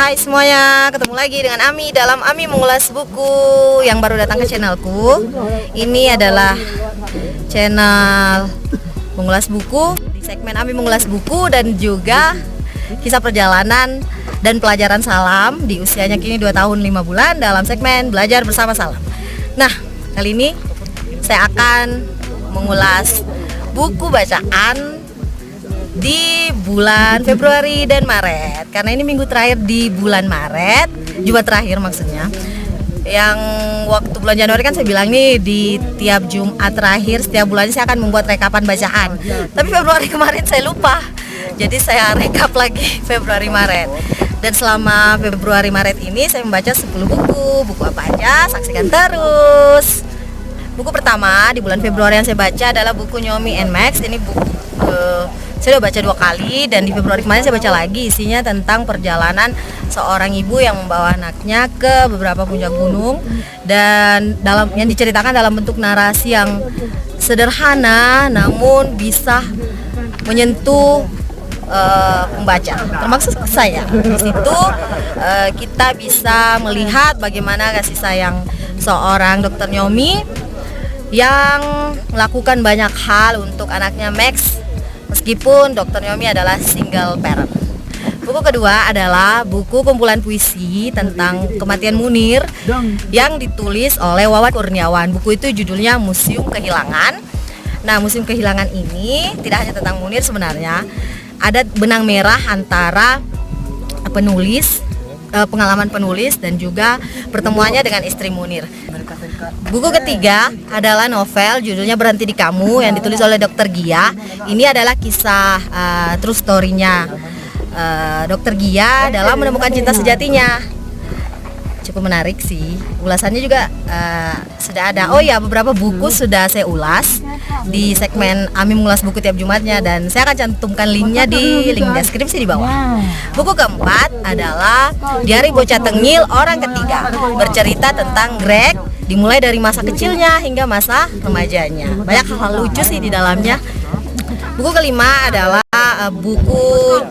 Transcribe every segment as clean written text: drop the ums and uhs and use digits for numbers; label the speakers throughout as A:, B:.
A: Hai semuanya, ketemu lagi dengan Ami dalam Ami Mengulas Buku. Yang baru datang ke channelku, ini adalah channel Mengulas Buku. Di segmen Ami Mengulas Buku dan juga kisah perjalanan dan pelajaran Salam di usianya kini 2 tahun 5 bulan dalam segmen Belajar Bersama Salam. Nah, kali ini saya akan mengulas buku bacaan di bulan Februari dan Maret, karena ini minggu terakhir di bulan Maret, Jumat terakhir maksudnya. Yang waktu bulan Januari kan saya bilang nih, di tiap Jumat terakhir setiap bulannya saya akan membuat rekapan bacaan. Tapi Februari kemarin saya lupa, jadi saya rekap lagi Februari Maret. Dan selama Februari Maret ini saya membaca 10 buku. Buku apa aja? Saksikan terus. Buku pertama di bulan Februari yang saya baca adalah buku Nyomi and Max. Ini buku saya udah baca 2 kali, dan di Februari kemarin saya baca lagi. Isinya tentang perjalanan seorang ibu yang membawa anaknya ke beberapa puncak gunung, dan yang diceritakan dalam bentuk narasi yang sederhana namun bisa menyentuh pembaca, termasuk saya. Di situ kita bisa melihat bagaimana kasih sayang seorang dokter Nyomi yang melakukan banyak hal untuk anaknya Max, meskipun Dr. Nyomi adalah single parent. Buku kedua adalah buku kumpulan puisi tentang kematian Munir yang ditulis oleh Wawan Kurniawan. Buku itu judulnya Museum Kehilangan. Nah, Museum Kehilangan ini tidak hanya tentang Munir sebenarnya. Ada benang merah antara penulis, pengalaman penulis, dan juga pertemuannya dengan istri Munir. Buku ketiga adalah novel judulnya Berhenti di Kamu yang ditulis oleh Dr. Gia. Ini adalah kisah true story-nya Dr. Gia dalam menemukan cinta sejatinya. Cukup menarik sih. Ulasannya juga sudah ada. Oh ya, beberapa buku sudah saya ulas di segmen Ami Mengulas Buku tiap Jumatnya, dan saya akan cantumkan linknya di link deskripsi di bawah. Buku keempat adalah Diari Bocah Tengil Orang Ketiga, bercerita tentang Greg dimulai dari masa kecilnya hingga masa remajanya. Banyak hal lucu sih di dalamnya. Buku kelima adalah buku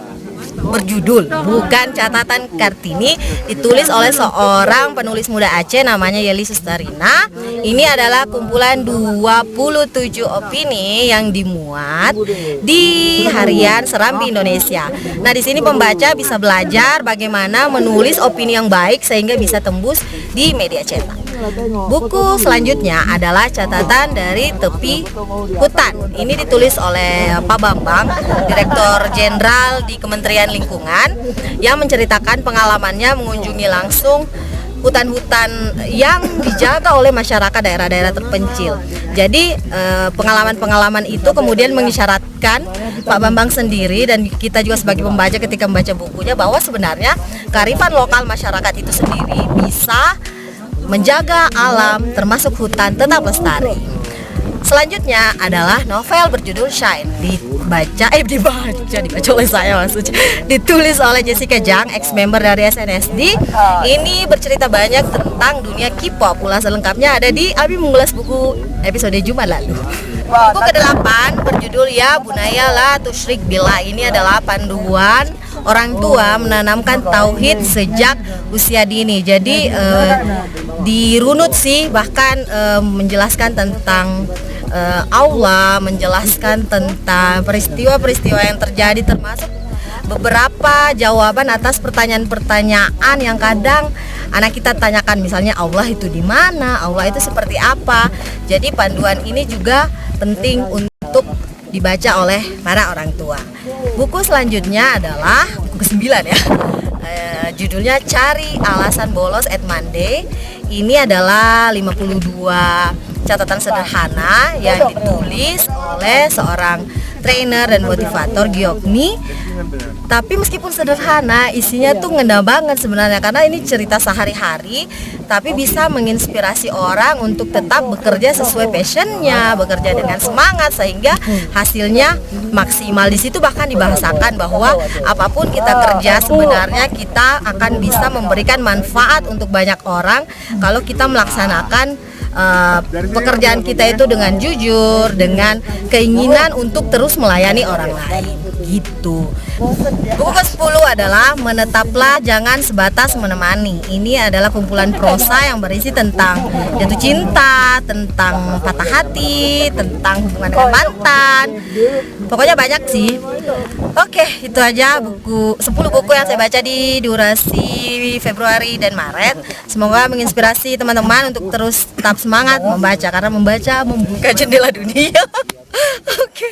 A: berjudul Bukan Catatan Kartini, ditulis oleh seorang penulis muda Aceh namanya Yeli Sustarina. Ini adalah kumpulan 27 opini yang dimuat di harian Serambi Indonesia. Nah, di sini pembaca bisa belajar bagaimana menulis opini yang baik sehingga bisa tembus di media cetak. Buku selanjutnya adalah Catatan dari Tepi Hutan. Ini ditulis oleh Pak Bambang, Direktur Jenderal di Kementerian Lingkungan, yang menceritakan pengalamannya mengunjungi langsung hutan-hutan yang dijaga oleh masyarakat daerah-daerah terpencil. Jadi pengalaman-pengalaman itu kemudian mengisyaratkan Pak Bambang sendiri dan kita juga sebagai pembaca ketika membaca bukunya bahwa sebenarnya kearifan lokal masyarakat itu sendiri bisa menjaga alam termasuk hutan tetap lestari. Selanjutnya adalah novel berjudul Shine, dibaca oleh saya maksudnya. Ditulis oleh Jessica Jang, ex-member dari SNSD. Ini bercerita banyak tentang dunia K-pop. Ulasan lengkapnya ada di Abi Mengulas Buku episode Jumat lalu. Buku ke-8 berjudul Ya Bunaya La Tusyrik Billah. Ini adalah panduan orang tua menanamkan tauhid sejak usia dini. Jadi dirunut sih, bahkan menjelaskan tentang Allah, menjelaskan tentang peristiwa-peristiwa yang terjadi, termasuk beberapa jawaban atas pertanyaan-pertanyaan yang kadang anak kita tanyakan, misalnya Allah itu di mana, Allah itu seperti apa. Jadi panduan ini juga penting untuk dibaca oleh para orang tua. Buku selanjutnya adalah buku ke-9 ya. Judulnya Cari Alasan Bolos at Monday. Ini adalah 52 catatan sederhana yang ditulis oleh seorang trainer dan motivator Giokni. Tapi meskipun sederhana, isinya tuh ngena banget sebenarnya, karena ini cerita sehari-hari tapi bisa menginspirasi orang untuk tetap bekerja sesuai passionnya, bekerja dengan semangat sehingga hasilnya maksimal. Di situ bahkan dibahasakan bahwa apapun kita kerja sebenarnya kita akan bisa memberikan manfaat untuk banyak orang kalau kita melaksanakan pekerjaan kita itu dengan jujur, dengan keinginan untuk terus melayani orang lain gitu. Buku ke-10 adalah Menetaplah Jangan Sebatas Menemani. Ini adalah kumpulan prosa yang berisi tentang jatuh cinta, tentang patah hati, tentang hubungan dengan mantan. Pokoknya banyak sih. Oke, itu aja 10 buku yang saya baca di durasi Februari dan Maret. Semoga menginspirasi teman-teman untuk terus tetap semangat membaca, karena membaca membuka jendela dunia. Oke.